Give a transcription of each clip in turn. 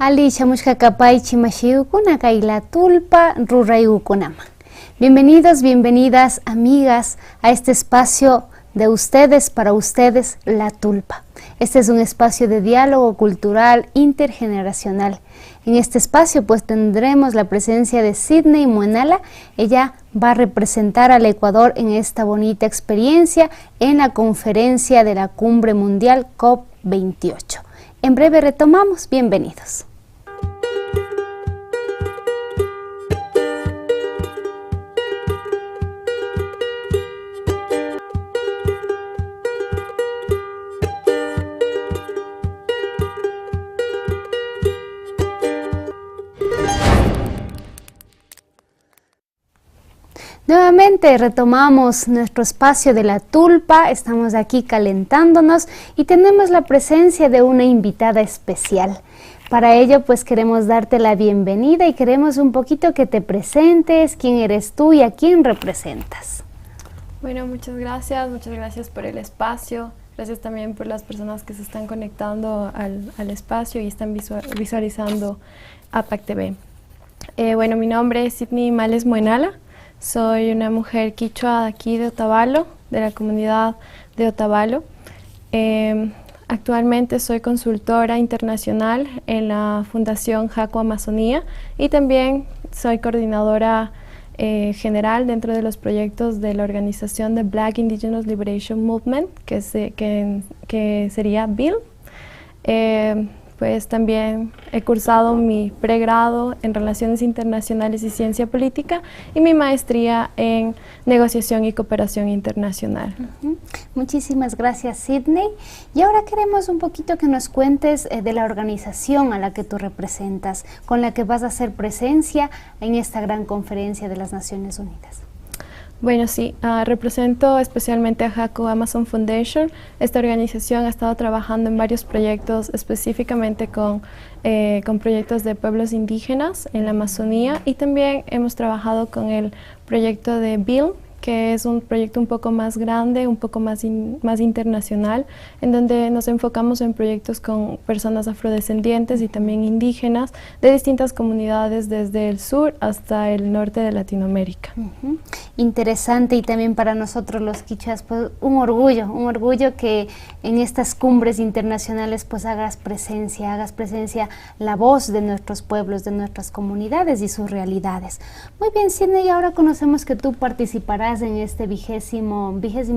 Ali chamushkakapay chimashiukuna kaila tulpa rurayukunama. Bienvenidos, bienvenidas amigas a este espacio de ustedes, para ustedes, La Tulpa. Este es un espacio de diálogo cultural intergeneracional. En este espacio pues tendremos la presencia de Sidney Muenala. Ella va a representar al Ecuador en esta bonita experiencia en la conferencia de la Cumbre Mundial COP28. En breve retomamos, bienvenidos. Nuevamente retomamos nuestro espacio de La Tulpa, estamos aquí calentándonos y tenemos la presencia de una invitada especial. Para ello pues queremos darte la bienvenida y queremos un poquito que te presentes, quién eres tú y a quién representas. Bueno, muchas gracias por el espacio, gracias también por las personas que se están conectando al espacio y están visualizando APAC TV. Bueno, mi nombre es Sidney Males Muenala. Soy una mujer quichua de aquí de Otavalo, de la comunidad de Otavalo. Actualmente soy consultora internacional en la Fundación Jaco Amazonía y también soy coordinadora general dentro de los proyectos de la organización de Black Indigenous Liberation Movement, que sería BIL. Pues también he cursado mi pregrado en Relaciones Internacionales y Ciencia Política y mi maestría en Negociación y Cooperación Internacional. Muchísimas gracias, Sidney. Y ahora queremos un poquito que nos cuentes de la organización a la que tú representas, con la que vas a hacer presencia en esta gran conferencia de las Naciones Unidas. Bueno, sí, represento especialmente a Jaco Amazon Foundation. Esta organización ha estado trabajando en varios proyectos, específicamente con proyectos de pueblos indígenas en la Amazonía, y también hemos trabajado con el proyecto de BIL, que es un proyecto un poco más grande, un poco más internacional, en donde nos enfocamos en proyectos con personas afrodescendientes y también indígenas de distintas comunidades desde el sur hasta el norte de Latinoamérica. Interesante, y también para nosotros los quichuas pues un orgullo que en estas cumbres internacionales pues hagas presencia la voz de nuestros pueblos, de nuestras comunidades y sus realidades. Muy bien, Sidney, ahora conocemos que tú participarás en este vigésima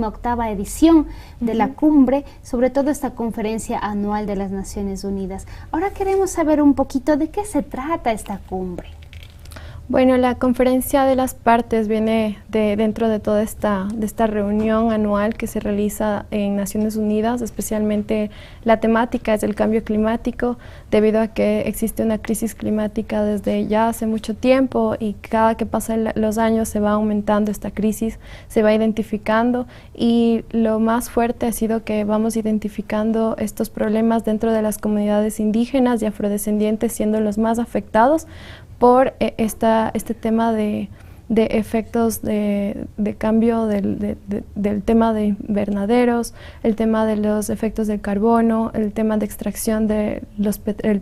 octava edición de la cumbre, sobre todo esta conferencia anual de las Naciones Unidas. Ahora queremos saber un poquito de qué se trata esta cumbre. Bueno, la conferencia de las partes viene dentro de toda esta reunión anual que se realiza en Naciones Unidas. Especialmente la temática es el cambio climático, debido a que existe una crisis climática desde ya hace mucho tiempo, y cada que pasan los años se va aumentando esta crisis, se va identificando, y lo más fuerte ha sido que vamos identificando estos problemas dentro de las comunidades indígenas y afrodescendientes, siendo los más afectados por este tema de efectos de cambio del tema de invernaderos, el tema de los efectos del carbono, el tema de extracción del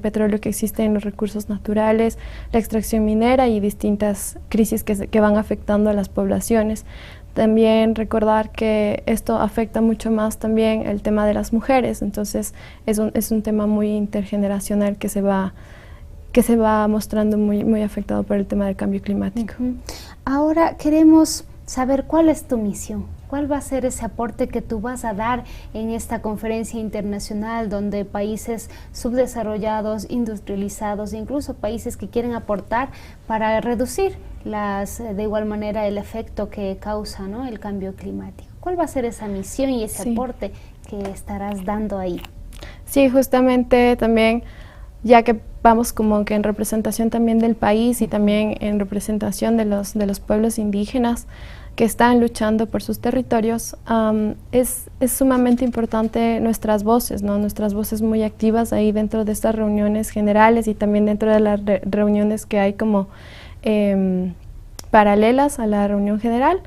petróleo que existe en los recursos naturales, la extracción minera y distintas crisis que van afectando a las poblaciones. También recordar que esto afecta mucho más también el tema de las mujeres, entonces es un tema muy intergeneracional que se va mostrando muy afectado por el tema del cambio climático. Ahora queremos saber cuál es tu misión, cuál va a ser ese aporte que tú vas a dar en esta conferencia internacional, donde países subdesarrollados, industrializados, incluso países que quieren aportar para reducir de igual manera el efecto que causa, ¿no?, el cambio climático. ¿Cuál va a ser esa misión y ese aporte que estarás dando ahí? Sí, justamente también, ya que vamos como que en representación también del país y también en representación de los pueblos indígenas que están luchando por sus territorios, es sumamente importante nuestras voces, ¿no? Nuestras voces muy activas ahí dentro de estas reuniones generales y también dentro de las reuniones que hay como paralelas a la reunión general,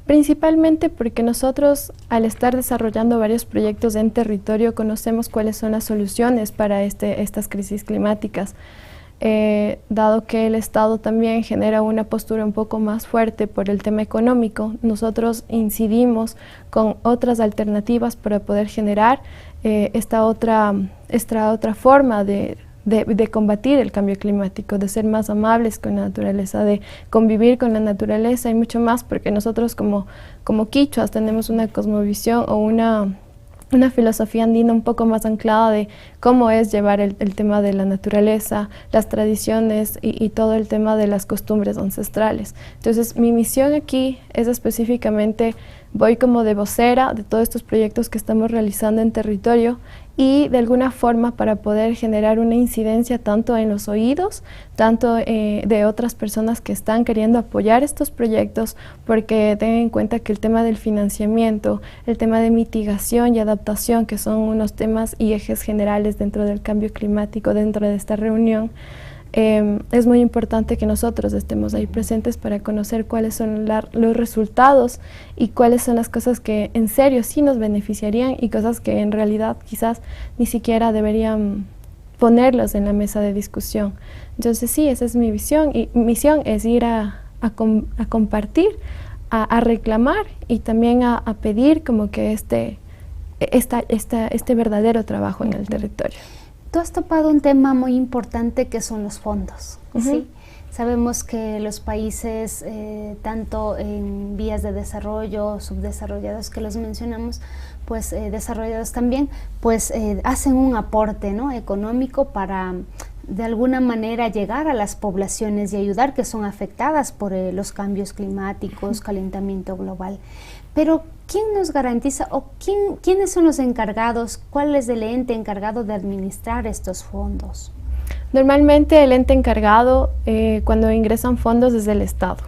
Principalmente porque nosotros, al estar desarrollando varios proyectos en territorio, conocemos cuáles son las soluciones para estas crisis climáticas. Dado que el Estado también genera una postura un poco más fuerte por el tema económico, nosotros incidimos con otras alternativas para poder generar esta otra forma de combatir el cambio climático, de ser más amables con la naturaleza, de convivir con la naturaleza y mucho más, porque nosotros como quichuas tenemos una cosmovisión o una filosofía andina un poco más anclada de cómo es llevar el tema de la naturaleza, las tradiciones y todo el tema de las costumbres ancestrales. Entonces, mi misión aquí es específicamente, voy como de vocera de todos estos proyectos que estamos realizando en territorio y de alguna forma para poder generar una incidencia tanto en los oídos, tanto de otras personas que están queriendo apoyar estos proyectos, porque tengan en cuenta que el tema del financiamiento, el tema de mitigación y adaptación, que son unos temas y ejes generales dentro del cambio climático, dentro de esta reunión, es muy importante que nosotros estemos ahí presentes para conocer cuáles son los resultados y cuáles son las cosas que en serio sí nos beneficiarían y cosas que en realidad quizás ni siquiera deberían ponerlos en la mesa de discusión. Entonces sí, esa es mi visión y mi misión es ir a compartir, a reclamar y también a pedir como que este verdadero trabajo en el territorio. Tú has topado un tema muy importante que son los fondos, ¿sí? Sabemos que los países, tanto en vías de desarrollo, subdesarrollados que los mencionamos, pues desarrollados también, pues hacen un aporte, ¿no?, económico para de alguna manera llegar a las poblaciones y ayudar que son afectadas por los cambios climáticos, calentamiento global. Pero ¿quién nos garantiza o quiénes son los encargados, cuál es el ente encargado de administrar estos fondos? Normalmente el ente encargado cuando ingresan fondos es el Estado,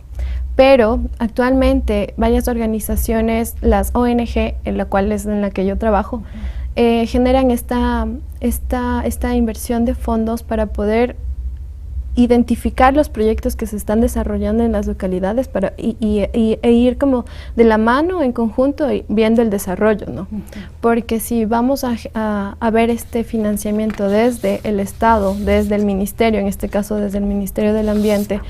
pero actualmente varias organizaciones, las ONG, en la cual es en la que yo trabajo, generan esta inversión de fondos para poder identificar los proyectos que se están desarrollando en las localidades e ir como de la mano en conjunto y viendo el desarrollo, ¿no? Porque si vamos a ver este financiamiento desde el Estado, desde el Ministerio, en este caso desde el Ministerio del Ambiente,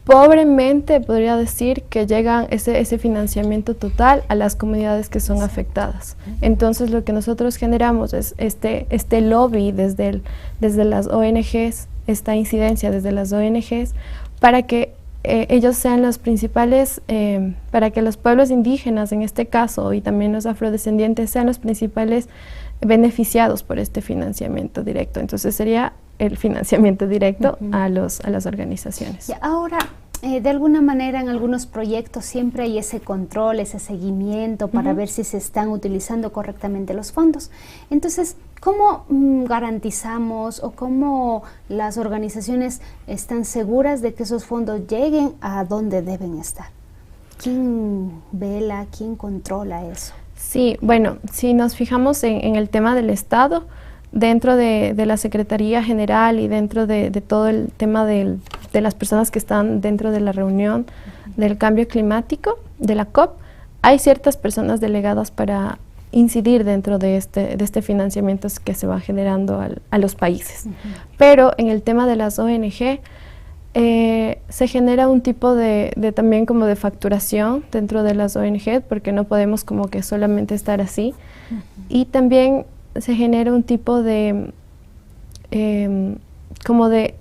pobremente podría decir que llega ese financiamiento total a las comunidades que son afectadas. Entonces lo que nosotros generamos es este lobby desde las ONGs, esta incidencia desde las ONGs, para que ellos sean los principales, para que los pueblos indígenas en este caso y también los afrodescendientes sean los principales beneficiados por este financiamiento directo. Entonces sería el financiamiento directo a las organizaciones. Y ahora, de alguna manera en algunos proyectos siempre hay ese control, ese seguimiento para ver si se están utilizando correctamente los fondos. Entonces, ¿cómo garantizamos o cómo las organizaciones están seguras de que esos fondos lleguen a donde deben estar? ¿Quién vela, quién controla eso? Sí, bueno, si nos fijamos en el tema del Estado, dentro de la Secretaría General y dentro de todo el tema de las personas que están dentro de la reunión del cambio climático, de la COP, hay ciertas personas delegadas para incidir dentro de este financiamiento que se va generando a los países. Pero en el tema de las ONG, se genera un tipo de también como de facturación dentro de las ONG, porque no podemos como que solamente estar así. Y también se genera un tipo de como de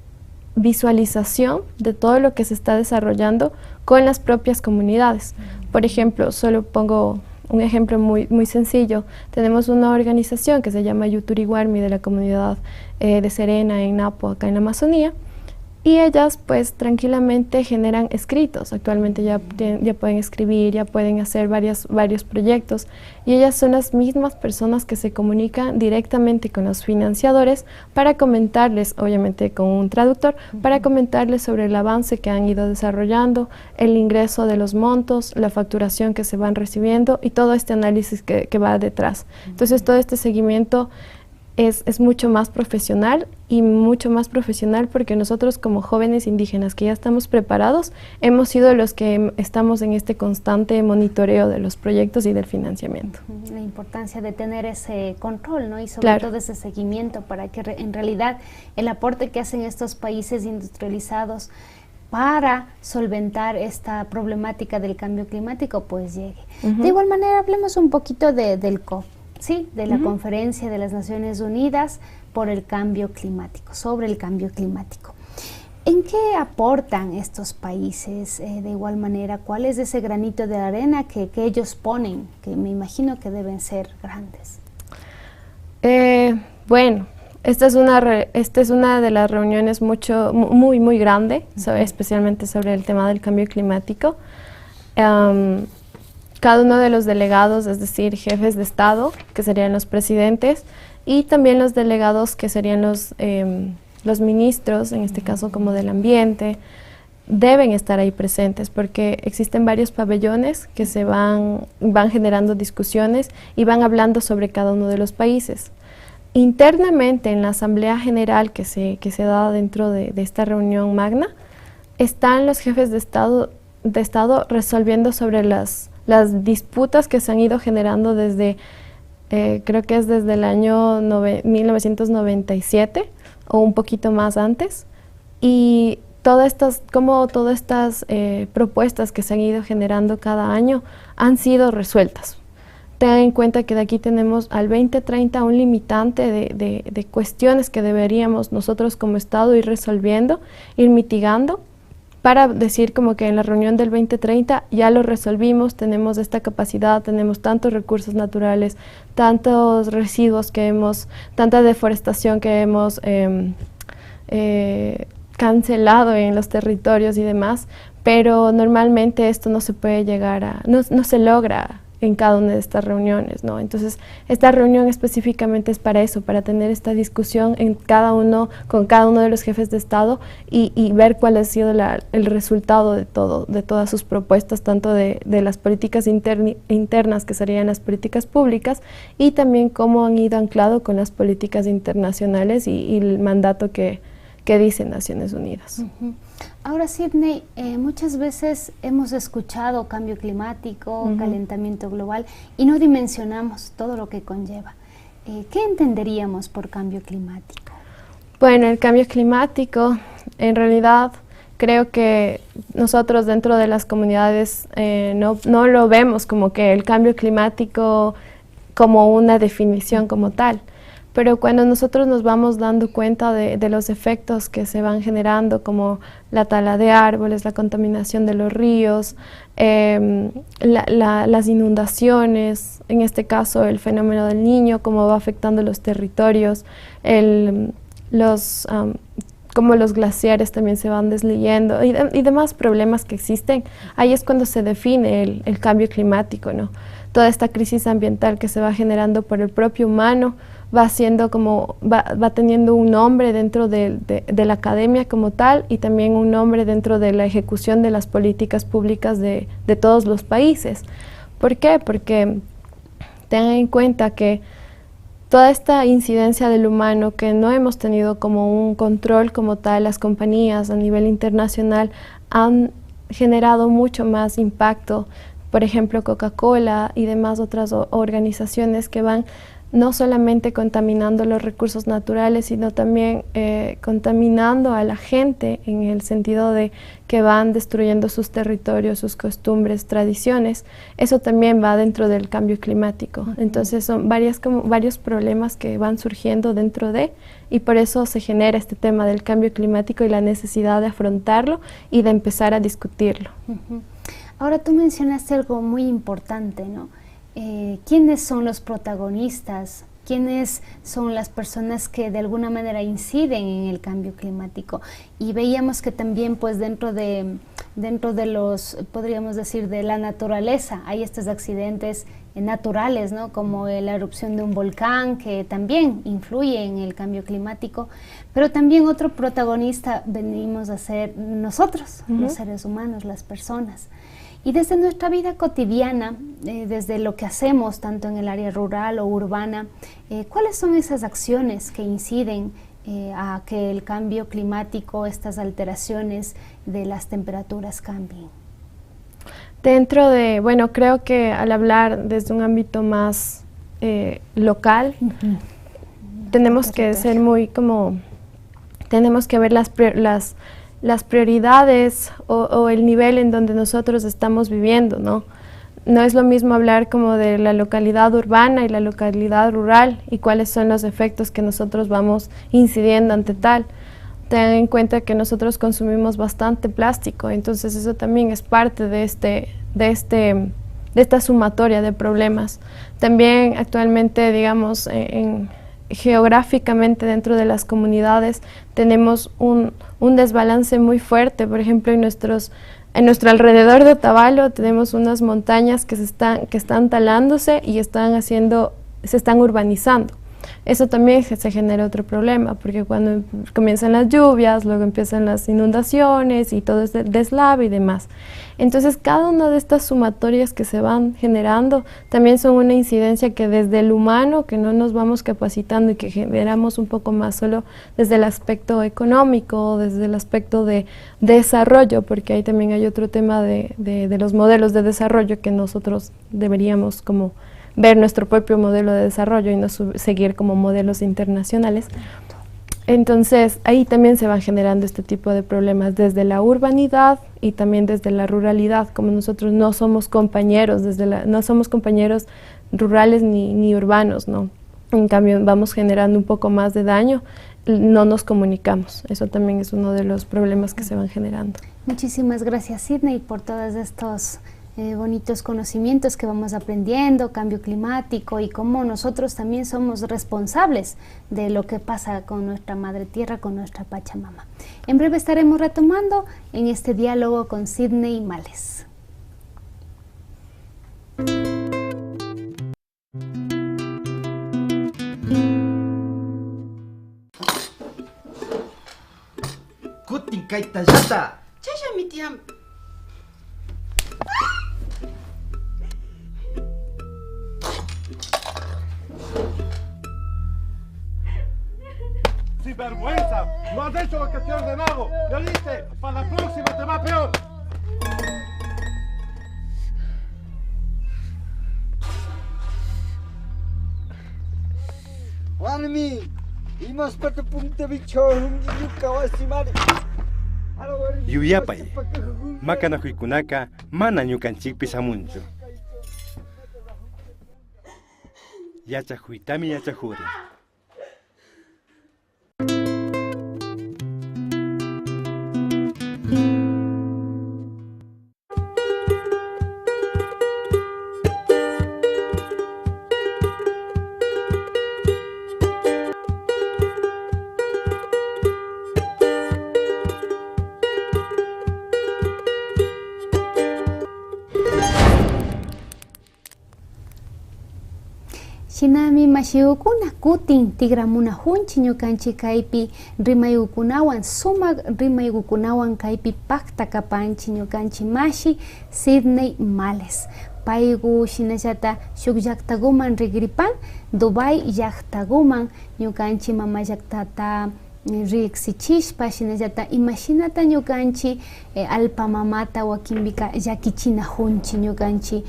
visualización de todo lo que se está desarrollando con las propias comunidades. Por ejemplo, solo pongo un ejemplo muy sencillo. Tenemos una organización que se llama Yuturiwarmi de la comunidad de Serena en Napo, acá en la Amazonía, y ellas pues tranquilamente generan escritos. Actualmente ya pueden escribir, ya pueden hacer varios proyectos, y ellas son las mismas personas que se comunican directamente con los financiadores para comentarles, obviamente con un traductor, para comentarles sobre el avance que han ido desarrollando, el ingreso de los montos, la facturación que se van recibiendo y todo este análisis que va detrás. Entonces todo este seguimiento es mucho más profesional, y mucho más profesional porque nosotros como jóvenes indígenas que ya estamos preparados, hemos sido los que estamos en este constante monitoreo de los proyectos y del financiamiento. La importancia de tener ese control, ¿no? Y sobre todo ese seguimiento para que en realidad el aporte que hacen estos países industrializados para solventar esta problemática del cambio climático pues llegue. De igual manera hablemos un poquito del COP. Sí, de la Conferencia de las Naciones Unidas por el Cambio Climático, sobre el cambio climático. ¿En qué aportan estos países? De igual manera, ¿cuál es ese granito de arena que ellos ponen? Que me imagino que deben ser grandes. Bueno, esta es una de las reuniones muy grande, especialmente sobre el tema del cambio climático. Cada uno de los delegados, es decir, jefes de Estado, que serían los presidentes, y también los delegados, que serían los ministros, en este caso como del ambiente, deben estar ahí presentes porque existen varios pabellones que van generando discusiones y van hablando sobre cada uno de los países. Internamente, en la Asamblea General que se da dentro de esta reunión magna, están los jefes de Estado resolviendo sobre las disputas que se han ido generando desde, creo que es desde el año 1997 o un poquito más antes, y todas estas propuestas que se han ido generando cada año han sido resueltas. Tengan en cuenta que de aquí tenemos al 2030 un limitante de cuestiones que deberíamos nosotros como Estado ir resolviendo, ir mitigando, para decir como que en la reunión del 2030 ya lo resolvimos, tenemos esta capacidad, tenemos tantos recursos naturales, tantos residuos tanta deforestación que hemos cancelado en los territorios y demás, pero normalmente esto no se puede no se logra en cada una de estas reuniones, ¿no? Entonces, esta reunión específicamente es para eso, para tener esta discusión con cada uno de los jefes de Estado y ver cuál ha sido el resultado de todas sus propuestas, tanto de las políticas internas, que serían las políticas públicas, y también cómo han ido anclado con las políticas internacionales y el mandato que dice Naciones Unidas. Ahora, Sidney, muchas veces hemos escuchado cambio climático, calentamiento global, y no dimensionamos todo lo que conlleva. ¿Qué entenderíamos por cambio climático? Bueno, el cambio climático, en realidad, creo que nosotros dentro de las comunidades no lo vemos como que el cambio climático como una definición como tal. Pero cuando nosotros nos vamos dando cuenta de los efectos que se van generando, como la tala de árboles, la contaminación de los ríos, las inundaciones, en este caso el fenómeno del Niño, cómo va afectando los territorios, cómo los glaciares también se van deslizando y demás problemas que existen, ahí es cuando se define el cambio climático, ¿no? Toda esta crisis ambiental que se va generando por el propio humano va teniendo un nombre dentro de la academia como tal, y también un nombre dentro de la ejecución de las políticas públicas de todos los países. ¿Por qué? Porque tengan en cuenta que toda esta incidencia del humano que no hemos tenido como un control como tal, las compañías a nivel internacional han generado mucho más impacto. Por ejemplo, Coca-Cola y demás otras organizaciones que van no solamente contaminando los recursos naturales, sino también contaminando a la gente en el sentido de que van destruyendo sus territorios, sus costumbres, tradiciones. Eso también va dentro del cambio climático. Entonces son varios problemas que van surgiendo dentro y por eso se genera este tema del cambio climático y la necesidad de afrontarlo y de empezar a discutirlo. Ahora tú mencionaste algo muy importante, ¿no? ¿Quiénes son los protagonistas? ¿Quiénes son las personas que de alguna manera inciden en el cambio climático? Y veíamos que también pues dentro de los, podríamos decir, de la naturaleza, hay estos accidentes naturales, ¿no? Como la erupción de un volcán, que también influye en el cambio climático, pero también otro protagonista venimos a ser nosotros, los seres humanos, las personas. Y desde nuestra vida cotidiana, desde lo que hacemos tanto en el área rural o urbana, ¿cuáles son esas acciones que inciden a que el cambio climático, estas alteraciones de las temperaturas cambien? Dentro de, bueno, creo que al hablar desde un ámbito más local, tenemos que ser muy como, tenemos que ver las prioridades o el nivel en donde nosotros estamos viviendo, ¿no? No es lo mismo hablar como de la localidad urbana y la localidad rural y cuáles son los efectos que nosotros vamos incidiendo ante tal. Ten en cuenta que nosotros consumimos bastante plástico, entonces eso también es parte de esta sumatoria de problemas. También actualmente, digamos, geográficamente dentro de las comunidades tenemos un desbalance muy fuerte. Por ejemplo, en nuestro alrededor de Otavalo tenemos unas montañas que están talándose y se están urbanizando. Eso también se genera otro problema, porque cuando comienzan las lluvias, luego empiezan las inundaciones y todo ese deslave y demás. Entonces, cada una de estas sumatorias que se van generando también son una incidencia que desde el humano, que no nos vamos capacitando y que generamos un poco más solo desde el aspecto económico, desde el aspecto de desarrollo, porque ahí también hay otro tema de los modelos de desarrollo que nosotros deberíamos como ver nuestro propio modelo de desarrollo y no seguir como modelos internacionales. Entonces, ahí también se van generando este tipo de problemas desde la urbanidad y también desde la ruralidad, como nosotros no somos compañeros, no somos compañeros rurales ni urbanos, ¿no? En cambio, vamos generando un poco más de daño, no nos comunicamos. Eso también es uno de los problemas que se van generando. Muchísimas gracias, Sidney, por todos estos bonitos conocimientos que vamos aprendiendo, cambio climático y cómo nosotros también somos responsables de lo que pasa con nuestra madre tierra, con nuestra Pachamama. En breve estaremos retomando en este diálogo con Sidney Males. Kutin kaitallata. Chaya mi tía. ¡Sinvergüenza! ¡No has hecho lo que te he ordenado! ¿Me oíste? ¡Para la próxima te va peor! Juanmi, imas pata punta bicho, yuka wasimari. Yuyapay, makanahuikunaka mana ñukanchikpi samunchu. Yachahuitami yachahuri. Shinami mashiukuna kutin tigramunahunchi ñukanchik kaypi rimayukunawan sumak rimayukunawan kaypi pakta kapanchi ñukanchik mashi Sidney Males. Paygu shinallata shuk llaqtakuman rigripan Dubai llaqtakuman ñukanchik mama llaqtata riqsichishpa shinallata imashinata ñukanchik alpamamata wakinpika llakichinajunchik ñukanchik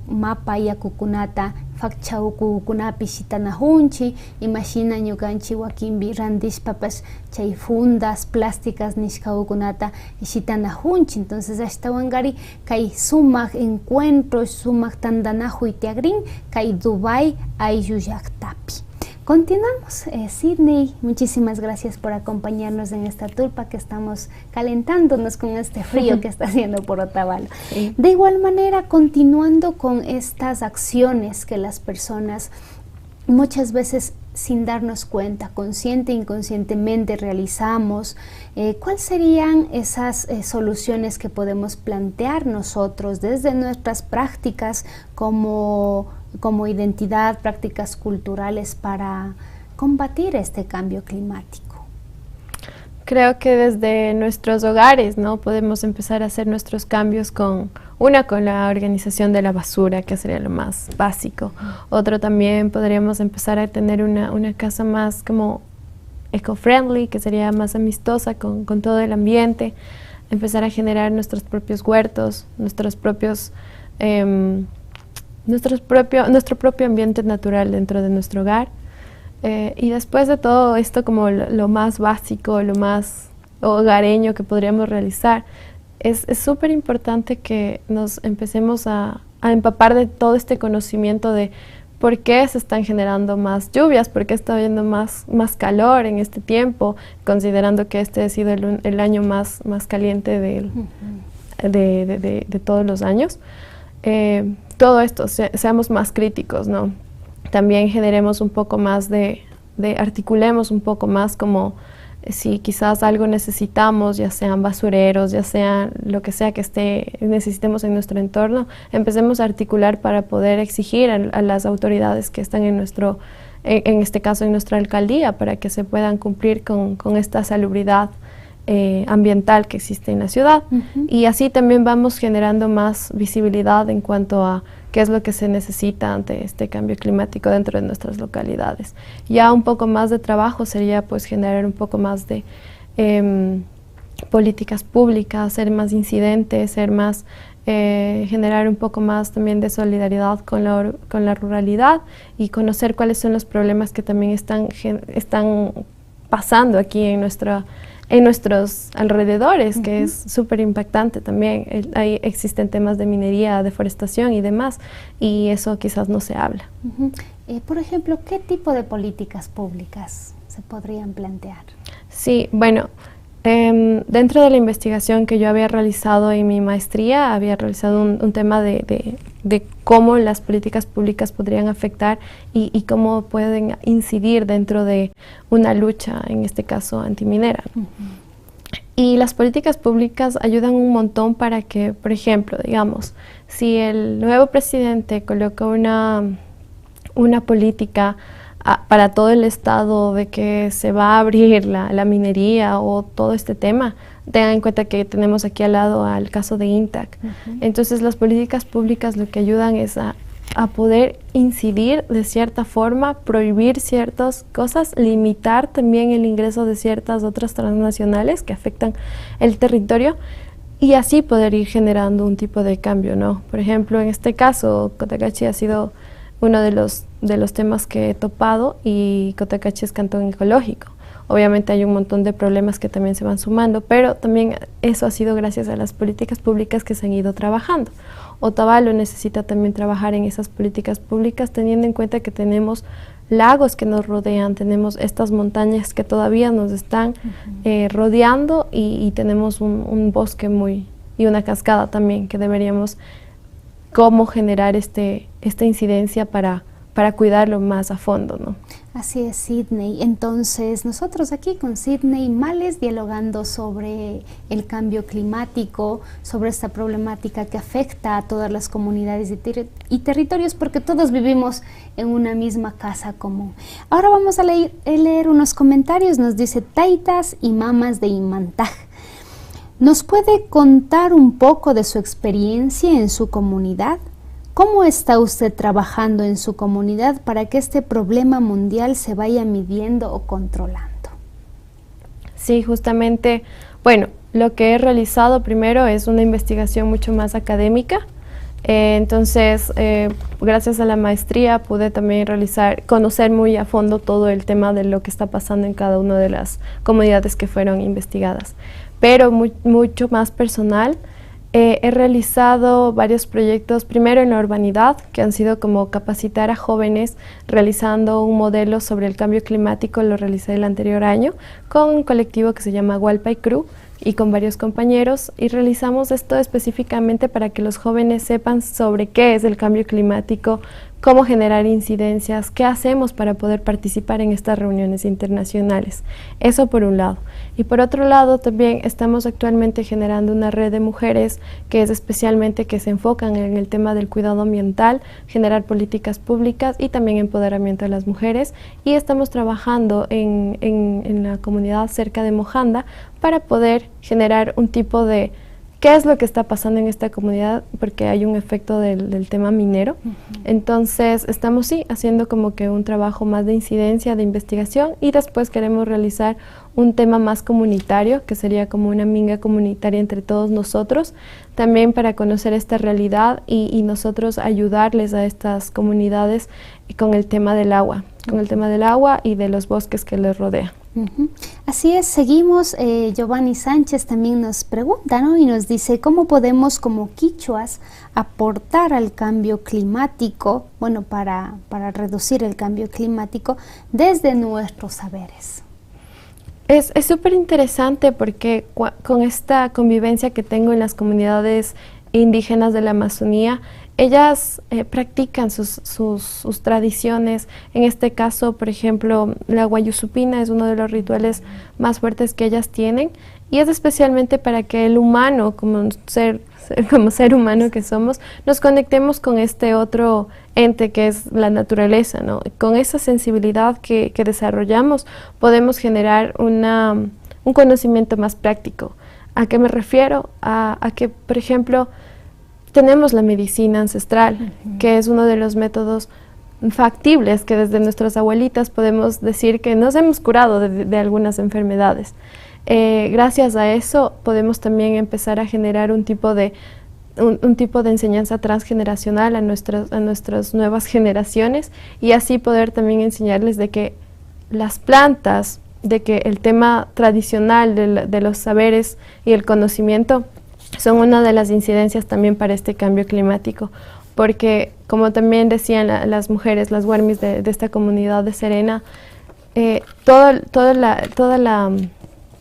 mapa yakukunata fakcha ukukunapi shitanajunchik imashina ñukanchik wakinpi randishpapas chay fundas plásticas nishka ukunata shitanajunchik. Entonces ashtawankari kay sumak encuentros sumak tandanajuy tiakrin kay Dubai ayllu llaqtapi. Continuamos, Sidney, muchísimas gracias por acompañarnos en esta tulpa que estamos calentándonos con este frío que está haciendo por Otavalo. Sí. De igual manera, continuando con estas acciones que las personas muchas veces sin darnos cuenta, consciente e inconscientemente realizamos. ¿Cuáles serían esas soluciones que podemos plantear nosotros desde nuestras prácticas como identidad, prácticas culturales para combatir este cambio climático? Creo que desde nuestros hogares, ¿no? Podemos empezar a hacer nuestros cambios con la organización de la basura, que sería lo más básico. Otro también podríamos empezar a tener una casa más como eco-friendly, que sería más amistosa con todo el ambiente. Empezar a generar nuestros propios huertos, nuestro propio ambiente natural dentro de nuestro hogar. Y después de todo esto, como lo más básico, lo más hogareño que podríamos realizar, es súper importante que nos empecemos a empapar de todo este conocimiento de por qué se están generando más lluvias, por qué está habiendo más calor en este tiempo, considerando que este ha sido el año más caliente de todos los años. Todo esto, seamos más críticos, ¿no? También generemos un poco más articulemos un poco más como si quizás algo necesitamos, ya sean basureros, ya sea lo que sea que necesitemos en nuestro entorno, empecemos a articular para poder exigir a las autoridades que están en este caso en nuestra alcaldía, para que se puedan cumplir con esta salubridad ambiental que existe en la ciudad. Y así también vamos generando más visibilidad en cuanto a qué es lo que se necesita ante este cambio climático dentro de nuestras localidades. Ya un poco más de trabajo sería pues generar un poco más de políticas públicas, ser más incidentes, generar un poco más también de solidaridad con la ruralidad y conocer cuáles son los problemas que también están pasando aquí en nuestros alrededores, que es súper impactante también. Ahí existen temas de minería, deforestación y demás, y eso quizás no se habla. Por ejemplo, ¿qué tipo de políticas públicas se podrían plantear? Sí, bueno, dentro de la investigación que yo había realizado en mi maestría, había realizado un tema de cómo las políticas públicas podrían afectar y cómo pueden incidir dentro de una lucha, en este caso antiminera. Y las políticas públicas ayudan un montón para que, por ejemplo, digamos, si el nuevo presidente coloca una política para todo el estado de que se va a abrir la minería o todo este tema, tengan en cuenta que tenemos aquí al lado al caso de Intac. Entonces las políticas públicas lo que ayudan es a poder incidir de cierta forma, prohibir ciertas cosas, limitar también el ingreso de ciertas otras transnacionales que afectan el territorio y así poder ir generando un tipo de cambio, ¿no? Por ejemplo, en este caso, Cotacachi ha sido uno de los temas que he topado y Cotacachi es cantón ecológico. Obviamente hay un montón de problemas que también se van sumando, pero también eso ha sido gracias a las políticas públicas que se han ido trabajando. Otavalo necesita también trabajar en esas políticas públicas teniendo en cuenta que tenemos lagos que nos rodean, tenemos estas montañas que todavía nos están rodeando y tenemos un bosque y una cascada también que deberíamos cómo generar esta incidencia para cuidarlo más a fondo, ¿no? Así es, Sidney. Entonces, nosotros aquí con Sidney Males dialogando sobre el cambio climático, sobre esta problemática que afecta a todas las comunidades y territorios, porque todos vivimos en una misma casa común. Ahora vamos a leer unos comentarios. Nos dice Taitas y Mamas de Imantaj. ¿Nos puede contar un poco de su experiencia en su comunidad? ¿Cómo está usted trabajando en su comunidad para que este problema mundial se vaya midiendo o controlando? Sí, justamente, bueno, lo que he realizado primero es una investigación mucho más académica. Entonces, gracias a la maestría pude también conocer muy a fondo todo el tema de lo que está pasando en cada una de las comunidades que fueron investigadas. Pero mucho más personal. He realizado varios proyectos, primero en la urbanidad, que han sido como capacitar a jóvenes realizando un modelo sobre el cambio climático, lo realicé el anterior año, con un colectivo que se llama Hualpa y Cru y con varios compañeros, y realizamos esto específicamente para que los jóvenes sepan sobre qué es el cambio climático, cómo generar incidencias, qué hacemos para poder participar en estas reuniones internacionales. Eso por un lado. Y por otro lado también estamos actualmente generando una red de mujeres que es especialmente que se enfocan en el tema del cuidado ambiental, generar políticas públicas y también empoderamiento de las mujeres. Y estamos trabajando en la comunidad cerca de Mojanda para poder generar un tipo de qué es lo que está pasando en esta comunidad, porque hay un efecto del tema minero. Entonces estamos haciendo como que un trabajo más de incidencia, de investigación, y después queremos realizar un tema más comunitario, que sería como una minga comunitaria entre todos nosotros, también para conocer esta realidad y nosotros ayudarles a estas comunidades con el tema del agua, y de los bosques que les rodean. Así es, seguimos. Giovanni Sánchez también nos pregunta, ¿no? Y nos dice, ¿cómo podemos como quichuas aportar al cambio climático, bueno, para reducir el cambio climático desde nuestros saberes? Es súper interesante porque con esta convivencia que tengo en las comunidades indígenas de la Amazonía, ellas practican sus tradiciones. En este caso, por ejemplo, la guayusupina es uno de los rituales más fuertes que ellas tienen, y es especialmente para que el humano, como ser humano que somos, nos conectemos con este otro ente que es la naturaleza, ¿no? Con esa sensibilidad que desarrollamos podemos generar un conocimiento más práctico. ¿A qué me refiero? A que, por ejemplo, tenemos la medicina ancestral, que es uno de los métodos factibles que desde nuestras abuelitas podemos decir que nos hemos curado de algunas enfermedades. Gracias a eso podemos también empezar a generar un tipo de enseñanza transgeneracional a nuestras nuevas generaciones, y así poder también enseñarles de que las plantas, de que el tema tradicional de los saberes y el conocimiento son una de las incidencias también para este cambio climático, porque como también decían las mujeres, las huarmis de esta comunidad de Serena, toda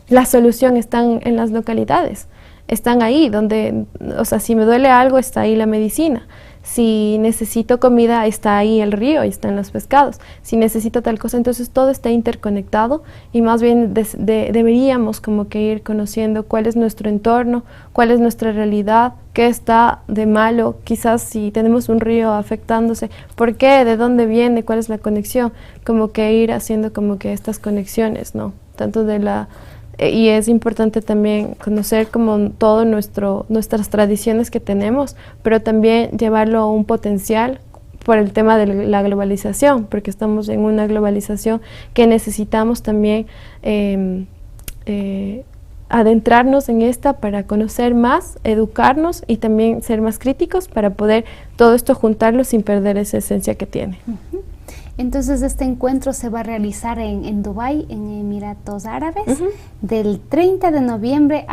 la solución está en las localidades, están ahí donde, o sea, si me duele algo está ahí la medicina, si necesito comida está ahí el río y están los pescados, si necesito tal cosa, entonces todo está interconectado, y más bien deberíamos como que ir conociendo cuál es nuestro entorno, cuál es nuestra realidad, qué está de malo, quizás si tenemos un río afectándose, por qué, de dónde viene, cuál es la conexión, como que ir haciendo como que estas conexiones, ¿no? Tanto y es importante también conocer como todo nuestras tradiciones que tenemos, pero también llevarlo a un potencial por el tema de la globalización, porque estamos en una globalización que necesitamos también adentrarnos en esta para conocer más, educarnos y también ser más críticos para poder todo esto juntarlo sin perder esa esencia que tiene. Entonces este encuentro se va a realizar en Dubái, en Emiratos Árabes, del 30 de noviembre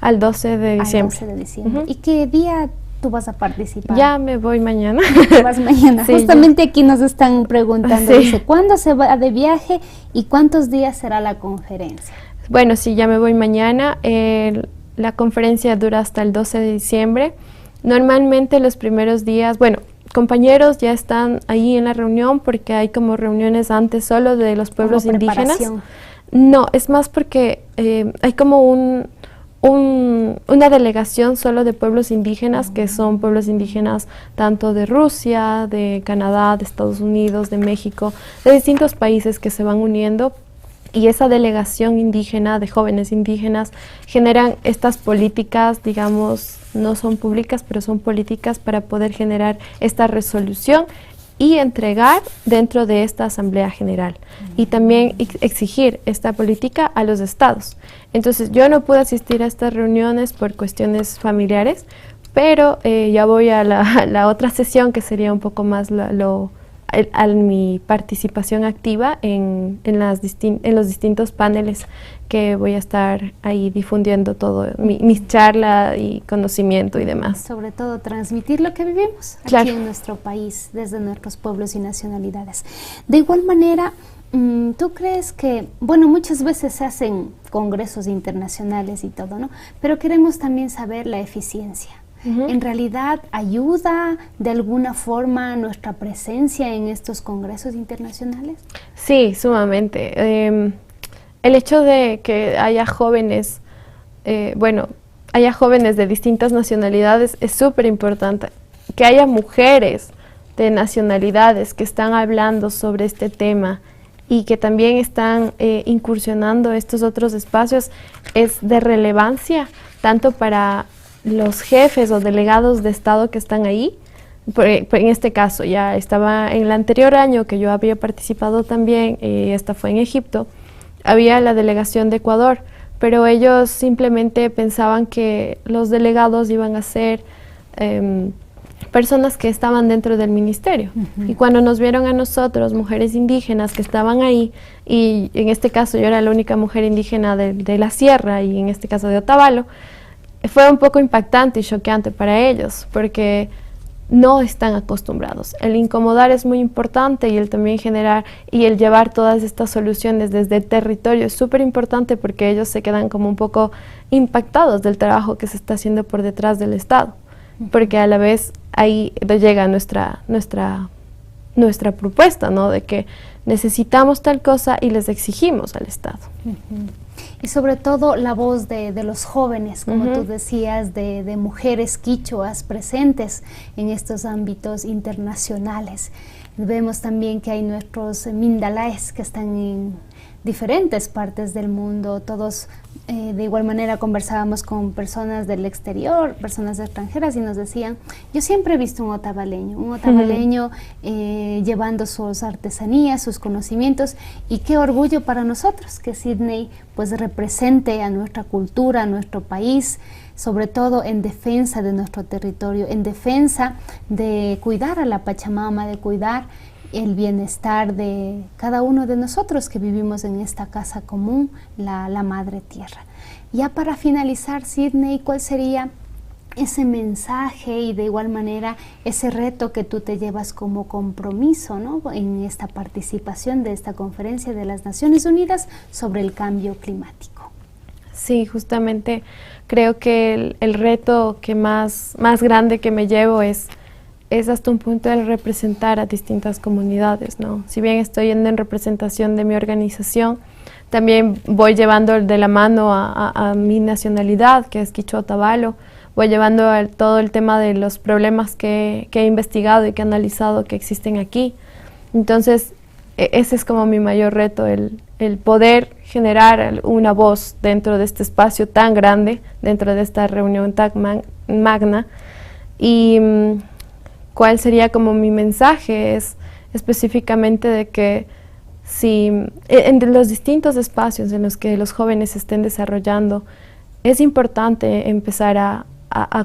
al 12 de diciembre. Al 12 de diciembre. ¿Y qué día tú vas a participar? Ya me voy mañana. ¿Te vas mañana? Sí, justamente aquí nos están preguntando, sí. Dice, ¿cuándo se va de viaje y cuántos días será la conferencia? Bueno, sí, ya me voy mañana. La conferencia dura hasta el 12 de diciembre. Normalmente los primeros días, bueno, compañeros ya están ahí en la reunión porque hay como reuniones antes solo de los pueblos indígenas. No, es más porque hay como una delegación solo de pueblos indígenas, que son pueblos indígenas tanto de Rusia, de Canadá, de Estados Unidos, de México, de distintos países que se van uniendo. Y esa delegación indígena, de jóvenes indígenas, generan estas políticas, digamos, no son públicas, pero son políticas para poder generar esta resolución y entregar dentro de esta Asamblea General. Y también exigir esta política a los estados. Entonces, yo no pude asistir a estas reuniones por cuestiones familiares, pero ya voy a la otra sesión, que sería un poco más mi participación activa en los distintos paneles que voy a estar ahí difundiendo todo, mis charlas y conocimiento y demás. Sobre todo transmitir lo que vivimos aquí en nuestro país, desde nuestros pueblos y nacionalidades. De igual manera, ¿tú crees que, bueno, muchas veces se hacen congresos internacionales y todo, ¿no? Pero queremos también saber la eficiencia. ¿En realidad ayuda de alguna forma nuestra presencia en estos congresos internacionales? Sí, sumamente. El hecho de que haya jóvenes, haya jóvenes de distintas nacionalidades es súper importante. Que haya mujeres de nacionalidades que están hablando sobre este tema y que también están incursionando estos otros espacios es de relevancia, tanto para los jefes o delegados de Estado que están ahí. En este caso, ya estaba en el anterior año que yo había participado también, esta fue en Egipto, había la delegación de Ecuador, pero ellos simplemente pensaban que los delegados iban a ser personas que estaban dentro del ministerio. Y cuando nos vieron a nosotros, mujeres indígenas que estaban ahí, y en este caso yo era la única mujer indígena de la sierra y en este caso de Otavalo, fue un poco impactante y choqueante para ellos, porque no están acostumbrados. El incomodar es muy importante y el también generar y el llevar todas estas soluciones desde el territorio es súper importante porque ellos se quedan como un poco impactados del trabajo que se está haciendo por detrás del Estado, porque a la vez ahí llega nuestra propuesta, ¿no? De que necesitamos tal cosa y les exigimos al Estado. Y sobre todo la voz de los jóvenes, como tú decías, de mujeres quichuas presentes en estos ámbitos internacionales. Vemos también que hay nuestros mindalaes que están en diferentes partes del mundo. Todos de igual manera conversábamos con personas del exterior, personas extranjeras, y nos decían, yo siempre he visto un otavaleño llevando sus artesanías, sus conocimientos, y qué orgullo para nosotros que Sydney pues represente a nuestra cultura, a nuestro país, sobre todo en defensa de nuestro territorio, en defensa de cuidar a la Pachamama, de cuidar el bienestar de cada uno de nosotros que vivimos en esta casa común, la Madre Tierra. Ya para finalizar, Sydney, ¿cuál sería ese mensaje y de igual manera ese reto que tú te llevas como compromiso, ¿no?, en esta participación de esta conferencia de las Naciones Unidas sobre el cambio climático? Sí, justamente creo que el reto que más grande que me llevo es hasta un punto el representar a distintas comunidades, ¿no? Si bien estoy yendo en representación de mi organización, también voy llevando de la mano a mi nacionalidad, que es Quichua Otavalo, voy llevando todo el tema de los problemas que he investigado y que he analizado que existen aquí. Entonces, ese es como mi mayor reto, el poder generar una voz dentro de este espacio tan grande, dentro de esta reunión tan magna. Y ¿cuál sería como mi mensaje? Es específicamente de que si en los distintos espacios en los que los jóvenes se estén desarrollando, es importante empezar a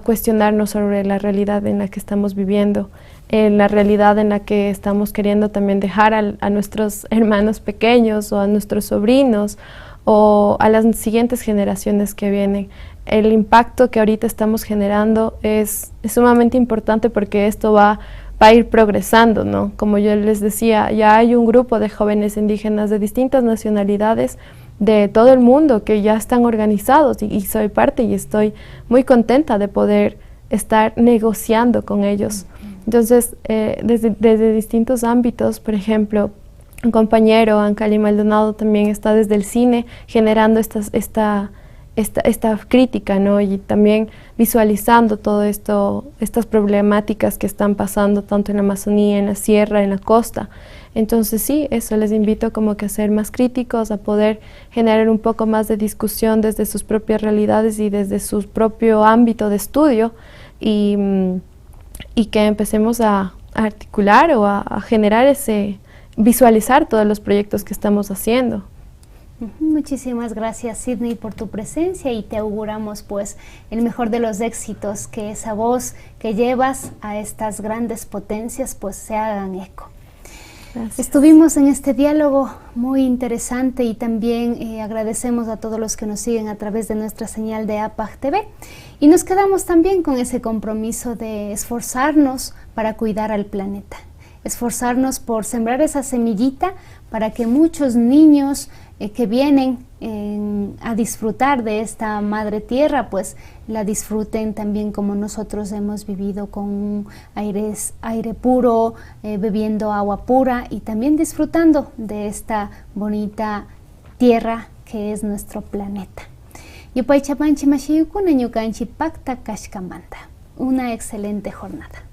cuestionarnos sobre la realidad en la que estamos viviendo, la realidad en la que estamos queriendo también dejar a nuestros hermanos pequeños o a nuestros sobrinos o a las siguientes generaciones que vienen. El impacto que ahorita estamos generando es sumamente importante porque esto va a ir progresando, ¿no? Como yo les decía, ya hay un grupo de jóvenes indígenas de distintas nacionalidades de todo el mundo que ya están organizados y soy parte y estoy muy contenta de poder estar negociando con ellos. Entonces, desde distintos ámbitos, por ejemplo, un compañero, Ancali Maldonado, también está desde el cine generando esta crítica, ¿no? Y también visualizando todo esto, estas problemáticas que están pasando tanto en la Amazonía, en la sierra, en la costa. Entonces sí, eso les invito como que a ser más críticos, a poder generar un poco más de discusión desde sus propias realidades y desde su propio ámbito de estudio y que empecemos a articular o a generar visualizar todos los proyectos que estamos haciendo. Muchísimas gracias, Sydney, por tu presencia y te auguramos pues el mejor de los éxitos, que esa voz que llevas a estas grandes potencias pues se hagan eco. Gracias. Estuvimos en este diálogo muy interesante y también agradecemos a todos los que nos siguen a través de nuestra señal de APAG TV y nos quedamos también con ese compromiso de esforzarnos para cuidar al planeta, esforzarnos por sembrar esa semillita para que muchos niños que vienen a disfrutar de esta madre tierra, pues la disfruten también como nosotros hemos vivido, con aire puro, bebiendo agua pura y también disfrutando de esta bonita tierra que es nuestro planeta. Yupay chapanchi mashiyukuna ñukanchi pakta kashkamanta. Una excelente jornada.